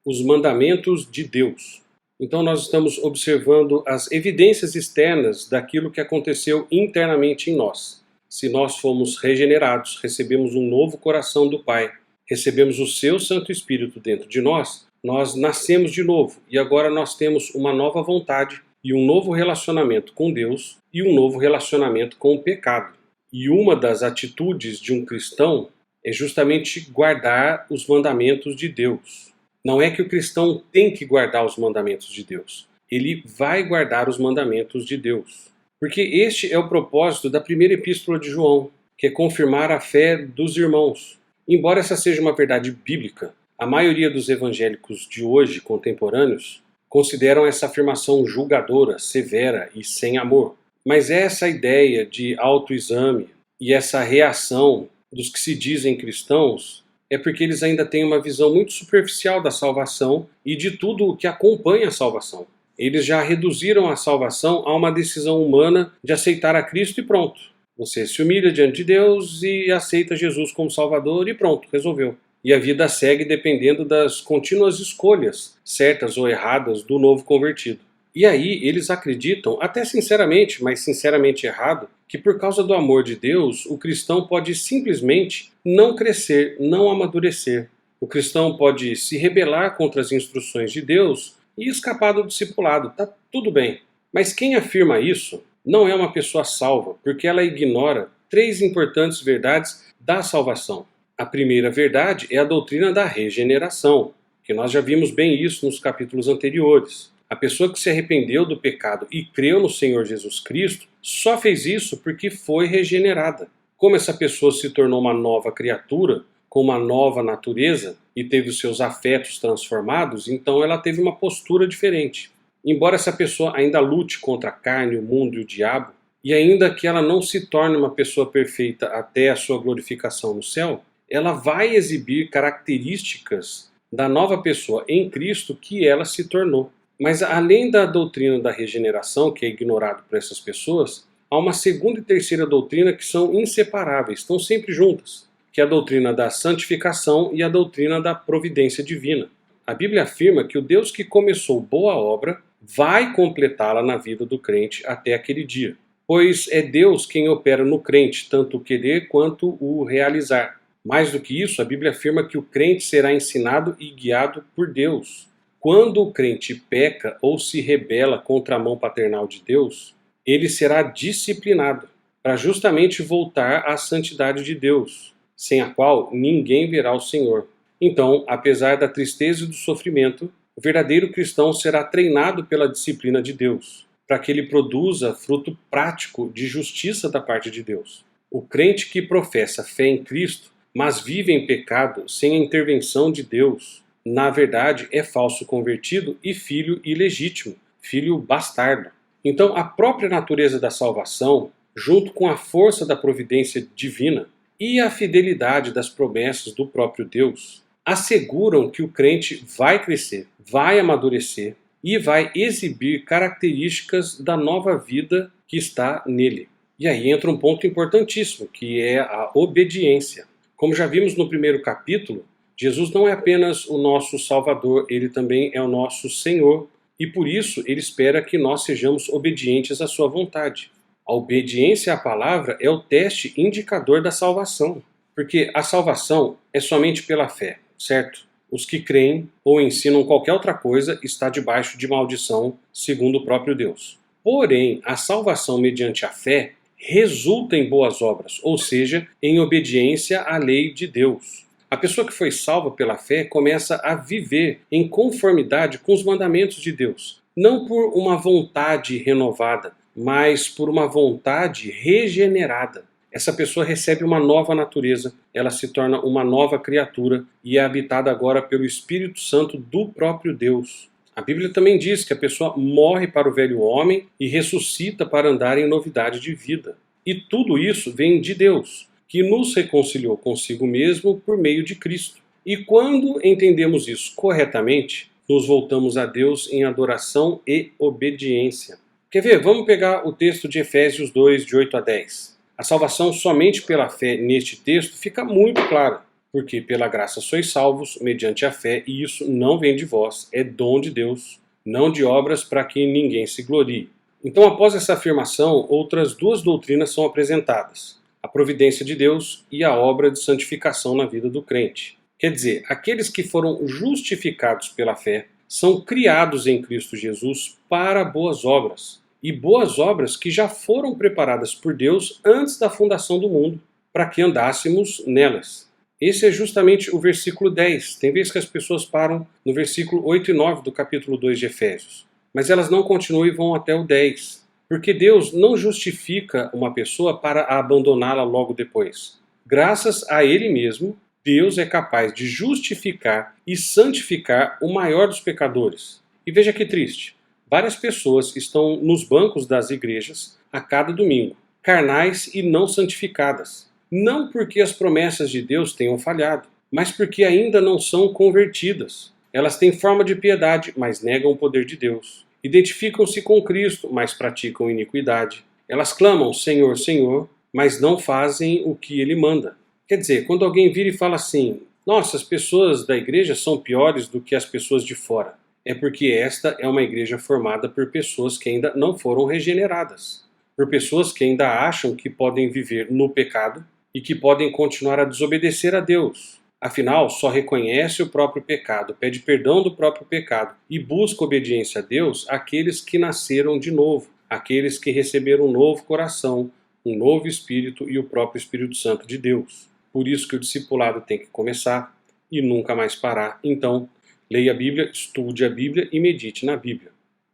os mandamentos de Deus. Então nós estamos observando as evidências externas daquilo que aconteceu internamente em nós. Se nós fomos regenerados, recebemos um novo coração do Pai, recebemos o seu Santo Espírito dentro de nós, nós nascemos de novo e agora nós temos uma nova vontade e um novo relacionamento com Deus e um novo relacionamento com o pecado. E uma das atitudes de um cristão é justamente guardar os mandamentos de Deus. Não é que o cristão tem que guardar os mandamentos de Deus. Ele vai guardar os mandamentos de Deus. Porque este é o propósito da primeira epístola de João, que é confirmar a fé dos irmãos. Embora essa seja uma verdade bíblica, a maioria dos evangélicos de hoje, contemporâneos, consideram essa afirmação julgadora, severa e sem amor. Mas essa ideia de autoexame e essa reação dos que se dizem cristãos é porque eles ainda têm uma visão muito superficial da salvação e de tudo o que acompanha a salvação. Eles já reduziram a salvação a uma decisão humana de aceitar a Cristo e pronto. Você se humilha diante de Deus e aceita Jesus como Salvador e pronto, resolveu. E a vida segue dependendo das contínuas escolhas, certas ou erradas, do novo convertido. E aí eles acreditam, até sinceramente, mas sinceramente errado, que por causa do amor de Deus, o cristão pode simplesmente não crescer, não amadurecer. O cristão pode se rebelar contra as instruções de Deus e escapar do discipulado, tá tudo bem. Mas quem afirma isso não é uma pessoa salva, porque ela ignora três importantes verdades da salvação. A primeira verdade é a doutrina da regeneração, que nós já vimos bem isso nos capítulos anteriores. A pessoa que se arrependeu do pecado e creu no Senhor Jesus Cristo só fez isso porque foi regenerada. Como essa pessoa se tornou uma nova criatura, com uma nova natureza e teve os seus afetos transformados, então ela teve uma postura diferente. Embora essa pessoa ainda lute contra a carne, o mundo e o diabo, e ainda que ela não se torne uma pessoa perfeita até a sua glorificação no céu, ela vai exibir características da nova pessoa em Cristo que ela se tornou. Mas além da doutrina da regeneração, que é ignorado por essas pessoas, há uma segunda e terceira doutrina que são inseparáveis, estão sempre juntas, que é a doutrina da santificação e a doutrina da providência divina. A Bíblia afirma que o Deus que começou boa obra vai completá-la na vida do crente até aquele dia. Pois é Deus quem opera no crente, tanto o querer quanto o realizar. Mais do que isso, a Bíblia afirma que o crente será ensinado e guiado por Deus. Quando o crente peca ou se rebela contra a mão paternal de Deus, ele será disciplinado para justamente voltar à santidade de Deus, sem a qual ninguém verá o Senhor. Então, apesar da tristeza e do sofrimento, o verdadeiro cristão será treinado pela disciplina de Deus, para que ele produza fruto prático de justiça da parte de Deus. O crente que professa fé em Cristo, mas vive em pecado sem a intervenção de Deus, na verdade é falso convertido e filho ilegítimo, filho bastardo. Então a própria natureza da salvação, junto com a força da providência divina e a fidelidade das promessas do próprio Deus, asseguram que o crente vai crescer, vai amadurecer e vai exibir características da nova vida que está nele. E aí entra um ponto importantíssimo, que é a obediência. Como já vimos no primeiro capítulo, Jesus não é apenas o nosso Salvador, ele também é o nosso Senhor. E por isso ele espera que nós sejamos obedientes à sua vontade. A obediência à palavra é o teste indicador da salvação. Porque a salvação é somente pela fé, certo? Os que creem ou ensinam qualquer outra coisa está debaixo de maldição, segundo o próprio Deus. Porém, a salvação mediante a fé resulta em boas obras, ou seja, em obediência à lei de Deus. A pessoa que foi salva pela fé começa a viver em conformidade com os mandamentos de Deus, não por uma vontade renovada, mas por uma vontade regenerada. Essa pessoa recebe uma nova natureza, ela se torna uma nova criatura e é habitada agora pelo Espírito Santo do próprio Deus. A Bíblia também diz que a pessoa morre para o velho homem e ressuscita para andar em novidade de vida. E tudo isso vem de Deus, que nos reconciliou consigo mesmo por meio de Cristo. E quando entendemos isso corretamente, nos voltamos a Deus em adoração e obediência. Quer ver? Vamos pegar o texto de Efésios 2, de 8 a 10. A salvação somente pela fé neste texto fica muito clara. Porque pela graça sois salvos, mediante a fé, e isso não vem de vós, é dom de Deus, não de obras para que ninguém se glorie. Então, após essa afirmação, outras duas doutrinas são apresentadas: a providência de Deus e a obra de santificação na vida do crente. Quer dizer, aqueles que foram justificados pela fé são criados em Cristo Jesus para boas obras, e boas obras que já foram preparadas por Deus antes da fundação do mundo, para que andássemos nelas. Esse é justamente o versículo 10. Tem vezes que as pessoas param no versículo 8 e 9 do capítulo 2 de Efésios, mas elas não continuam e vão até o 10. Porque Deus não justifica uma pessoa para abandoná-la logo depois. Graças a Ele mesmo, Deus é capaz de justificar e santificar o maior dos pecadores. E veja que triste. Várias pessoas estão nos bancos das igrejas a cada domingo, carnais e não santificadas. Não porque as promessas de Deus tenham falhado, mas porque ainda não são convertidas. Elas têm forma de piedade, mas negam o poder de Deus. Identificam-se com Cristo, mas praticam iniquidade. Elas clamam, Senhor, Senhor, mas não fazem o que Ele manda. Quer dizer, quando alguém vira e fala assim, nossa, as pessoas da igreja são piores do que as pessoas de fora, é porque esta é uma igreja formada por pessoas que ainda não foram regeneradas, por pessoas que ainda acham que podem viver no pecado e que podem continuar a desobedecer a Deus. Afinal, só reconhece o próprio pecado, pede perdão do próprio pecado e busca obediência a Deus aqueles que nasceram de novo, aqueles que receberam um novo coração, um novo Espírito e o próprio Espírito Santo de Deus. Por isso que o discipulado tem que começar e nunca mais parar. Então, leia a Bíblia, estude a Bíblia e medite na Bíblia.